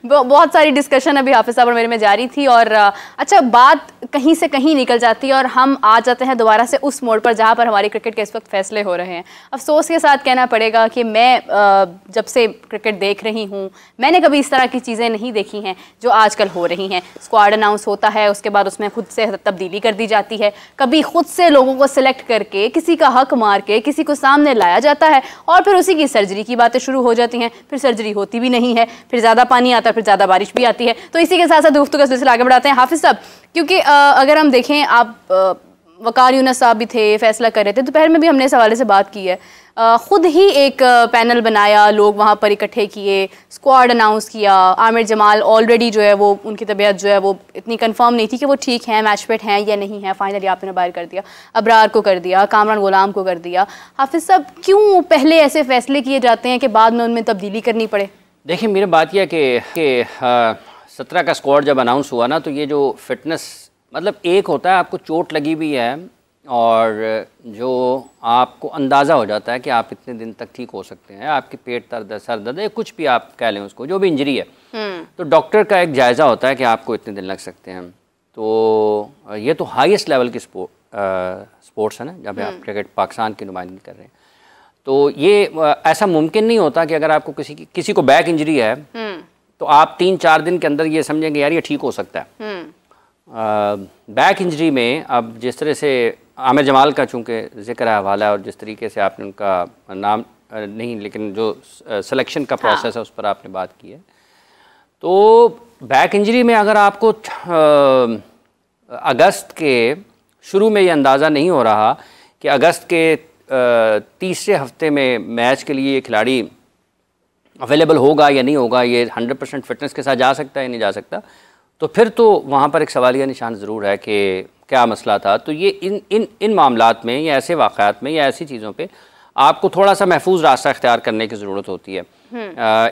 बहुत सारी डिस्कशन अभी हाफिज साहब और मेरे में जारी थी और अच्छा बात कहीं से कहीं निकल जाती है और हम आ जाते हैं दोबारा से उस मोड़ पर जहाँ पर हमारी क्रिकेट के इस वक्त फैसले हो रहे हैं। अफसोस के साथ कहना पड़ेगा कि मैं जब से क्रिकेट देख रही हूँ मैंने कभी इस तरह की चीज़ें नहीं देखी हैं जो आजकल हो रही हैं। स्क्वाड अनाउंस होता है, उसके बाद उसमें खुद से तब्दीली कर दी जाती है, कभी खुद से लोगों को सिलेक्ट करके किसी का हक मार के किसी को सामने लाया जाता है और फिर उसी की सर्जरी की बातें शुरू हो जाती हैं। फिर सर्जरी होती भी नहीं है, फिर ज़्यादा पानी आता है, फिर ज़्यादा बारिश भी आती है। तो इसी के साथ साथ गुफ्तगू का सिलसिला आगे बढ़ाते हैं हाफिज साहब, क्योंकि अगर हम देखें आप वकार यूनुस साहब भी थे, फैसला कर रहे थे, दोपहर में भी हमने इस हवाले से बात की है। खुद ही एक पैनल बनाया, लोग वहाँ पर इकट्ठे किए, स्क्वाड अनाउंस किया। आमिर जमाल ऑलरेडी जो है वो उनकी तबीयत जो है वो इतनी कंफर्म नहीं थी कि वो ठीक हैं, मैच फिट हैं या नहीं है। फाइनली आपने बाहर कर दिया, अबरार को कर दिया, कामरान गुलाम को कर दिया। हाफिज साहब क्यों पहले ऐसे फैसले किए जाते हैं कि बाद में उनमें तब्दीली करनी पड़े? देखिए मेरी बात यह कि 17 का स्क्वाड जब अनाउंस हुआ ना, तो ये जो फिटनेस मतलब एक होता है आपको चोट लगी हुई है और जो आपको अंदाज़ा हो जाता है कि आप इतने दिन तक ठीक हो सकते हैं, आपके पेट दर्द है, सर दर्द है, कुछ भी आप कह लें उसको, जो भी इंजरी है, तो डॉक्टर का एक जायज़ा होता है कि आपको इतने दिन लग सकते हैं। तो ये तो हाईएस्ट लेवल की स्पोर्ट्स है ना, जब आप क्रिकेट पाकिस्तान की नुमाइंदगी कर रहे हैं। तो ये ऐसा मुमकिन नहीं होता कि अगर आपको किसी को बैक इंजरी है तो आप 3-4 दिन के अंदर ये समझेंगे यार ये ठीक हो सकता है। बैक इंजरी में अब जिस तरह से आमिर जमाल का चूँकि जिक्र है, हवाला है, और जिस तरीके से आपने उनका नाम नहीं लेकिन जो सिलेक्शन का प्रोसेस है उस पर आपने बात की है, तो बैक इंजरी में अगर आपको अगस्त के शुरू में ये अंदाज़ा नहीं हो रहा कि अगस्त के तीसरे हफ्ते में मैच के लिए ये खिलाड़ी अवेलेबल होगा या नहीं होगा, ये 100% फिटनेस के साथ जा सकता है या नहीं जा सकता, तो फिर तो वहाँ पर एक सवालिया निशान ज़रूर है कि क्या मसला था। तो ये इन मामलात में या ऐसे वाक़यात में या ऐसी चीज़ों पे आपको थोड़ा सा महफूज रास्ता इख्तियार करने की ज़रूरत होती है।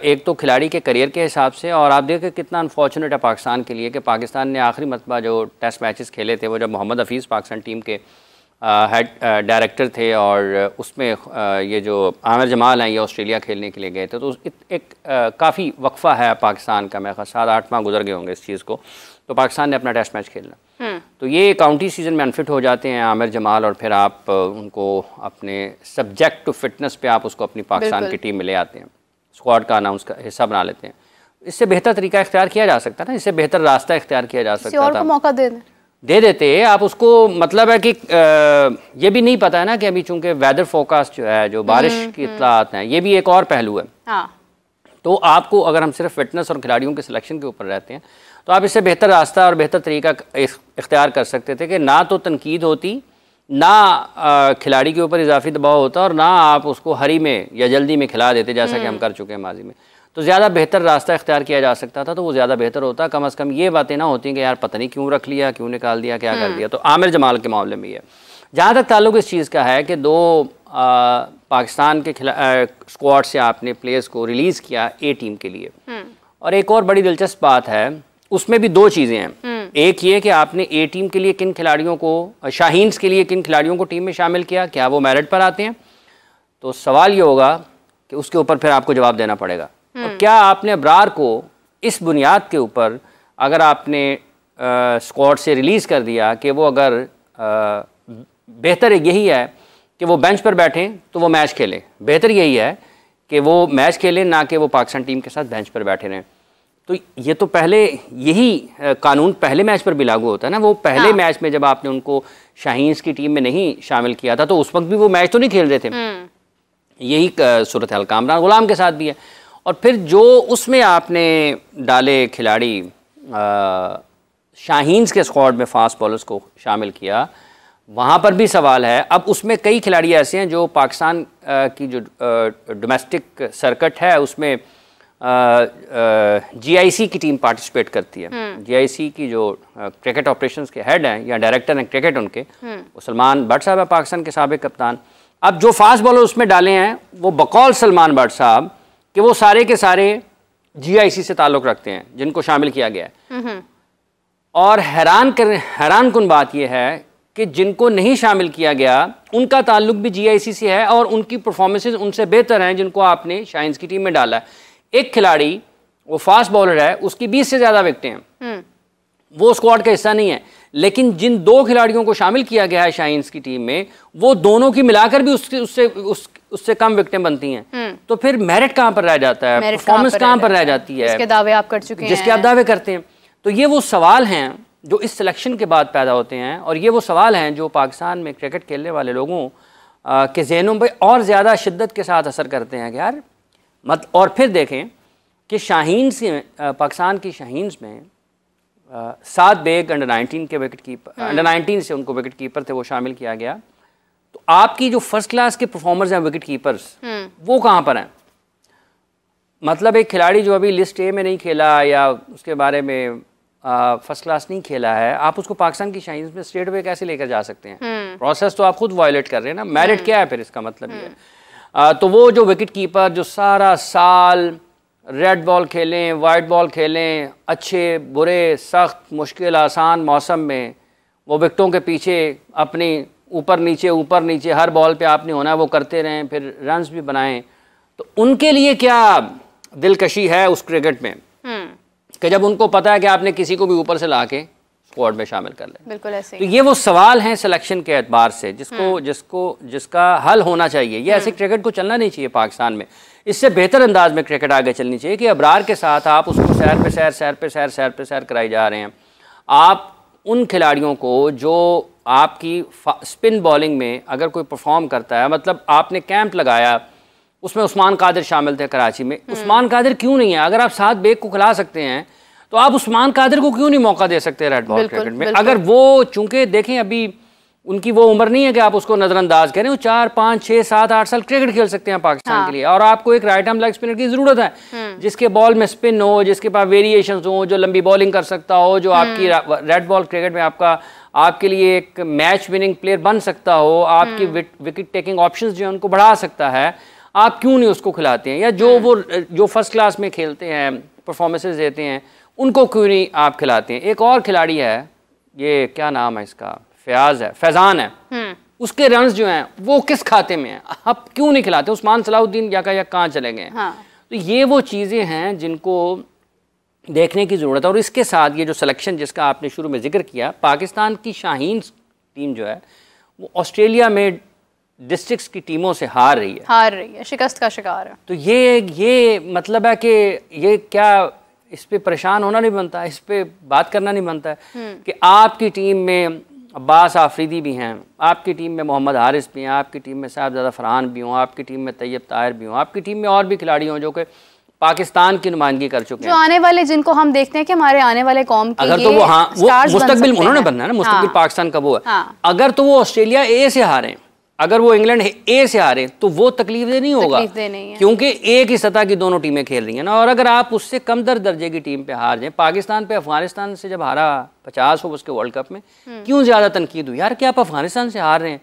एक तो खिलाड़ी के करियर के हिसाब से, और आप देखें कितना अनफॉर्चुनेट है पाकिस्तान के लिए कि पाकिस्तान ने आखिरी मरतबा जो टेस्ट मैचेस खेले थे वो जब मोहम्मद हफीज़ पाकिस्तान टीम के हेड डायरेक्टर थे और उसमें ये जो आमिर जमाल हैं ये ऑस्ट्रेलिया खेलने के लिए गए थे, तो एक काफ़ी वक्फ़ा है पाकिस्तान का, मैं 7-8 माह गुजर गए होंगे इस चीज़ को, तो पाकिस्तान ने अपना टेस्ट मैच खेलना। तो ये काउंटी सीज़न में अनफिट हो जाते हैं आमिर जमाल, और फिर आप उनको अपने सब्जेक्ट टू फिटनेस पे आप उसको अपनी पाकिस्तान की टीम में ले आते हैं, स्क्वाड का अनाउंस का हिस्सा बना लेते हैं। इससे बेहतर तरीका इख्तियार किया जा सकता है ना, इससे बेहतर रास्ता इख्तियार किया जा सकता था, मौका दे देते आप उसको। मतलब है कि ये भी नहीं पता है ना कि अभी चूंकि वेदर फोरकास्ट जो है, जो बारिश की इत्तलात हैं, ये भी एक और पहलू है। तो आपको अगर हम सिर्फ फिटनेस और खिलाड़ियों के सिलेक्शन के ऊपर रहते हैं तो आप इससे बेहतर रास्ता और बेहतर तरीका इख्तियार कर सकते थे कि ना तो तनकीद होती, ना खिलाड़ी के ऊपर इजाफी दबाव होता, और ना आप उसको हरी में या जल्दी में खिला देते जैसा कि हम कर चुके हैं माजी में। तो ज़्यादा बेहतर रास्ता इख्तियार किया जा सकता था, तो वो ज़्यादा बेहतर होता। कम अज़ कम ये बातें ना होती कि यार पता नहीं क्यों रख लिया, क्यों निकाल दिया, क्या कर दिया। तो आमिर जमाल के मामले में ये, जहाँ तक ताल्लुक़ इस चीज़ का है कि दो पाकिस्तान के स्क्वाड से आपने प्लेयर्स को रिलीज़ किया ए टीम के लिए, और एक और बड़ी दिलचस्प बात है उसमें भी दो चीज़ें हैं। एक ये कि आपने ए टीम के लिए किन खिलाड़ियों को, शाहीन्स के लिए किन खिलाड़ियों को टीम में शामिल किया, क्या वो मेरिट पर आते हैं? तो सवाल ये होगा कि उसके ऊपर फिर आपको जवाब देना पड़ेगा। और क्या आपने अबरार को इस बुनियाद के ऊपर, अगर आपने स्क्वाड से रिलीज़ कर दिया कि वो अगर बेहतर यही है कि वो बेंच पर बैठें तो वो मैच खेलें, बेहतर यही है कि वो मैच खेलें ना कि वो पाकिस्तान टीम के साथ बेंच पर बैठे रहें। तो ये तो पहले यही कानून पहले मैच पर भी लागू होता है ना। वो पहले मैच में जब आपने उनको शाहीन्स की टीम में नहीं शामिल किया था तो उस वक्त भी वो मैच तो नहीं खेल रहे थे। यही सूरत हाल कामरान गुलाम के साथ भी है। और फिर जो उसमें आपने डाले खिलाड़ी, शाहीन्स के स्क्वाड में फास्ट बॉलर्स को शामिल किया, वहाँ पर भी सवाल है। अब उसमें कई खिलाड़ी ऐसे हैं जो पाकिस्तान की जो डोमेस्टिक सर्किट है उसमें GIC की टीम पार्टिसिपेट करती है। GIC की जो क्रिकेट ऑपरेशंस के हेड हैं या डायरेक्टर हैं क्रिकेट उनके, वो सलमान भट्ट साहब है, पाकिस्तान के साबिक कप्तान। अब जो फास्ट बॉलर उसमें डाले हैं वो बकौल सलमान भट्ट साहब कि वो सारे के सारे GIC से ताल्लुक़ रखते हैं जिनको शामिल किया गया है। और हैरान कुन बात यह है कि जिनको नहीं शामिल किया गया उनका ताल्लुक़ भी GIC से है और उनकी परफॉर्मेंसेज उनसे बेहतर हैं जिनको आपने शाहीन्स की टीम में डाला है। एक खिलाड़ी वो फास्ट बॉलर है, उसकी 20 से ज़्यादा विकेटें हैं, वो स्क्वाड का हिस्सा नहीं है, लेकिन जिन 2 खिलाड़ियों को शामिल किया गया है शाहीन्स की टीम में, वो दोनों की मिलाकर भी उससे कम विकेटें बनती हैं। तो फिर मेरिट कहाँ पर रह जाता है, परफॉर्मेंस कहाँ पर रह जाती है, जिसके दावे आप कर चुके हैं, जिसके आप दावे करते हैं। तो ये वो सवाल हैं जो इस सिलेक्शन के बाद पैदा होते हैं, और ये वो सवाल हैं जो पाकिस्तान में क्रिकेट खेलने वाले लोगों के जहनों पर और ज़्यादा शिद्दत के साथ असर करते हैं कि यार और फिर देखें कि शाहीन्स पाकिस्तान की शाहीन्स में 7 बेग अंडर 19 के विकेट कीपर, अंडर 19 से उनको विकेट कीपर थे, वो शामिल किया गया। तो आपकी जो फर्स्ट क्लास के परफॉर्मर्स हैं विकेट कीपर्स, वो कहाँ पर हैं? मतलब एक खिलाड़ी जो अभी लिस्ट ए में नहीं खेला या उसके बारे में फर्स्ट क्लास नहीं खेला है, आप उसको पाकिस्तान की शाहीन्स में स्ट्रेट वे कैसे लेकर जा सकते हैं? प्रोसेस तो आप खुद वायलेट कर रहे हैं ना। मेरिट क्या है फिर इसका मतलब ये है? तो वो जो विकेट कीपर जो सारा साल रेड बॉल खेलें, वाइट बॉल खेलें, अच्छे बुरे सख्त मुश्किल आसान मौसम में वो विकेटों के पीछे अपनी ऊपर नीचे हर बॉल पे आपने होना है वो करते रहें, फिर रन्स भी बनाएं, तो उनके लिए क्या दिलकशी है उस क्रिकेट में कि जब उनको पता है कि आपने किसी को भी ऊपर से ला के स्क्वाड में शामिल कर लें। बिल्कुल ऐसे। तो ये वो सवाल हैं सिलेक्शन के एतबार से जिसका हल होना चाहिए। ये ऐसे क्रिकेट को चलना नहीं चाहिए पाकिस्तान में। इससे बेहतर अंदाज में क्रिकेट आगे चलनी चाहिए कि अबरार के साथ आप उसको सैर पे सैर कराई जा रहे हैं। आप उन खिलाड़ियों को जो आपकी स्पिन बॉलिंग में अगर कोई परफॉर्म करता है, मतलब आपने कैंप लगाया, उसमें उस्मान कादिर शामिल थे कराची में, उस्मान कादिर क्यों नहीं है? अगर आप 7 बेग को खिला सकते हैं तो आप उस्मान कादिर को क्यों नहीं मौका दे सकते रेड बॉल क्रिकेट में? अगर वो, चूंकि देखें अभी उनकी वो उम्र नहीं है कि आप उसको नज़रअंदाज करें, वो 4, 5, 6, 7, 8 साल क्रिकेट खेल सकते हैं पाकिस्तान के लिए। और आपको एक राइट आर्म लेग स्पिनर की ज़रूरत है जिसके बॉल में स्पिन हो, जिसके पास वेरिएशंस हो, जो लंबी बॉलिंग कर सकता हो, जो आपकी रेड बॉल क्रिकेट में आपके लिए एक मैच विनिंग प्लेयर बन सकता हो, आपकी विकेट टेकिंग ऑप्शंस जो है उनको बढ़ा सकता है। आप क्यों नहीं उसको खिलाते हैं? या जो फर्स्ट क्लास में खेलते हैं, परफॉर्मेंसेज देते हैं, उनको क्यों नहीं आप खिलाते हैं? एक और खिलाड़ी है, ये क्या नाम है इसका, फैजान है, उसके रन्स जो हैं वो किस खाते में हैं? आप क्यों नहीं खिलाते? उस्मान सलाहुद्दीन या कहाँ चले गए? तो ये वो चीज़ें हैं जिनको देखने की ज़रूरत है। और इसके साथ ये जो सिलेक्शन जिसका आपने शुरू में जिक्र किया, पाकिस्तान की शाहीन्स टीम जो है वो ऑस्ट्रेलिया में डिस्ट्रिक्ट्स की टीमों से हार रही है, शिकस्त का शिकार है। तो ये मतलब है कि ये क्या, इस पे परेशान होना नहीं बनता, इस पे बात करना नहीं बनता है कि आपकी टीम में अब्बास आफरीदी भी हैं, आपकी टीम में मोहम्मद हारिस भी हैं, आपकी टीम में साहबजादा फरहान भी हों, आपकी टीम में तैयब ताहिर भी हों, आपकी टीम में और भी खिलाड़ी हों जो कि पाकिस्तान की नुमाइंदगी कर चुके हैं, जो आने वाले, जिनको हम देखते हैं कि हमारे आने वाले कौम के अगर तो वो मुस्तकबिल उन्होंने बनना है ना, मुस्तकबिल पाकिस्तान का वो है। अगर तो वो ऑस्ट्रेलिया ए से हारे, अगर वो इंग्लैंड ए से हारे, तो वो तकलीफ नहीं होगा, क्योंकि एक ही सतह की दोनों टीमें खेल रही हैं ना। और अगर आप उससे कम दर्जे की टीम पे हार जाए, पाकिस्तान पे अफगानिस्तान से जब हारा 50 ओवर्स के वर्ल्ड कप में, क्यों ज्यादा तनकीद हुई? यार क्या आप अफगानिस्तान से हार रहे हैं?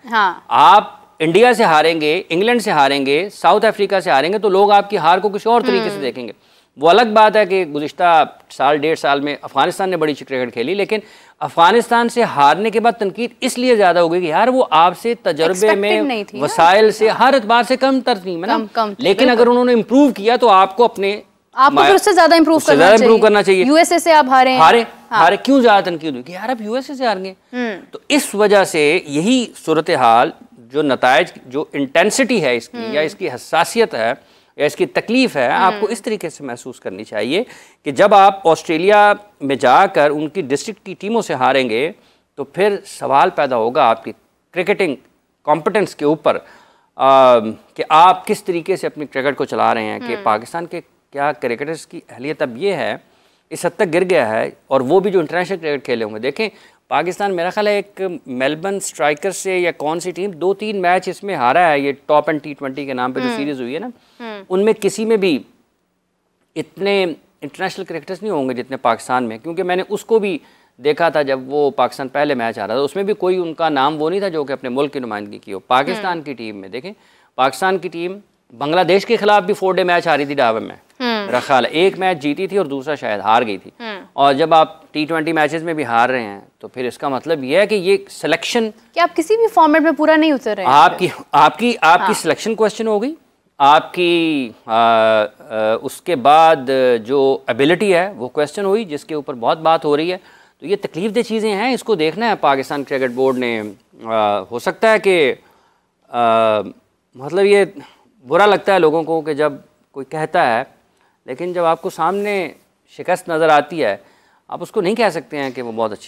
आप इंडिया से हारेंगे, इंग्लैंड से हारेंगे, साउथ अफ्रीका से हारेंगे, तो लोग आपकी हार को किसी और तरीके से देखेंगे। वो अलग बात है कि गुज़िश्ता साल 1.5 साल में अफगानिस्तान ने बड़ी क्रिकेट खेली, लेकिन अफगानिस्तान से हारने के बाद तनकीद इसलिए ज़्यादा हो गई कि यार वो आपसे तजर्बे में, वसाइल से, हर एतबार से कम तरतीब है ना। लेकिन अगर उन्होंने इम्प्रूव किया तो आपको फिर उससे ज़्यादा इम्प्रूव करना चाहिए। यूएसए से आप हारे क्यों ज़्यादा तनकीद हुई कि यार आप यूएसए से हार गए? तो इस वजह से यही सूरत हाल, जो नतायज, जो इंटेंसिटी है इसकी, या इसकी हसासियत है, या इसकी तकलीफ है, आपको इस तरीके से महसूस करनी चाहिए कि जब आप ऑस्ट्रेलिया में जाकर उनकी डिस्ट्रिक्ट की टीमों से हारेंगे तो फिर सवाल पैदा होगा आपकी क्रिकेटिंग कॉम्पिटेंस के ऊपर कि आप किस तरीके से अपनी क्रिकेट को चला रहे हैं, कि पाकिस्तान के क्या क्रिकेटर्स की अहलियत अब ये है, इस हद तक गिर गया है। और वो भी जो इंटरनेशनल क्रिकेट खेले होंगे, देखें पाकिस्तान मेरा ख्याल है एक मेलबर्न स्ट्राइकर्स से या कौन सी टीम 2-3 मैच इसमें हारा है, ये टॉप एंड T20 के नाम पे जो सीरीज़ हुई है ना, उनमें किसी में भी इतने इंटरनेशनल क्रिकेटर्स नहीं होंगे जितने पाकिस्तान में। क्योंकि मैंने उसको भी देखा था जब वो पाकिस्तान पहले मैच आ रहा था, उसमें भी कोई उनका नाम वो नहीं था जो कि अपने मुल्क की नुमाइंदगी की हो। पाकिस्तान की टीम में देखें, पाकिस्तान की टीम बांग्लादेश के खिलाफ भी 4 डे मैच हारी थी डाबन में, मेरा ख्याल है एक मैच जीती थी और दूसरा शायद हार गई थी। और जब आप T20 मैचेस में भी हार रहे हैं तो फिर इसका मतलब ये है कि ये सिलेक्शन, कि आप किसी भी फॉर्मेट में पूरा नहीं उतर रहे हैं। आपकी सिलेक्शन क्वेश्चन हो गई, आपकी उसके बाद जो एबिलिटी है वो क्वेश्चन हुई, जिसके ऊपर बहुत बात हो रही है। तो ये तकलीफ़देह चीज़ें हैं, इसको देखना है पाकिस्तान क्रिकेट बोर्ड ने। हो सकता है कि मतलब ये बुरा लगता है लोगों को कि जब कोई कहता है, लेकिन जब आपको सामने शिकस्त नज़र आती है आप उसको नहीं कह सकते हैं कि वो बहुत अच्छी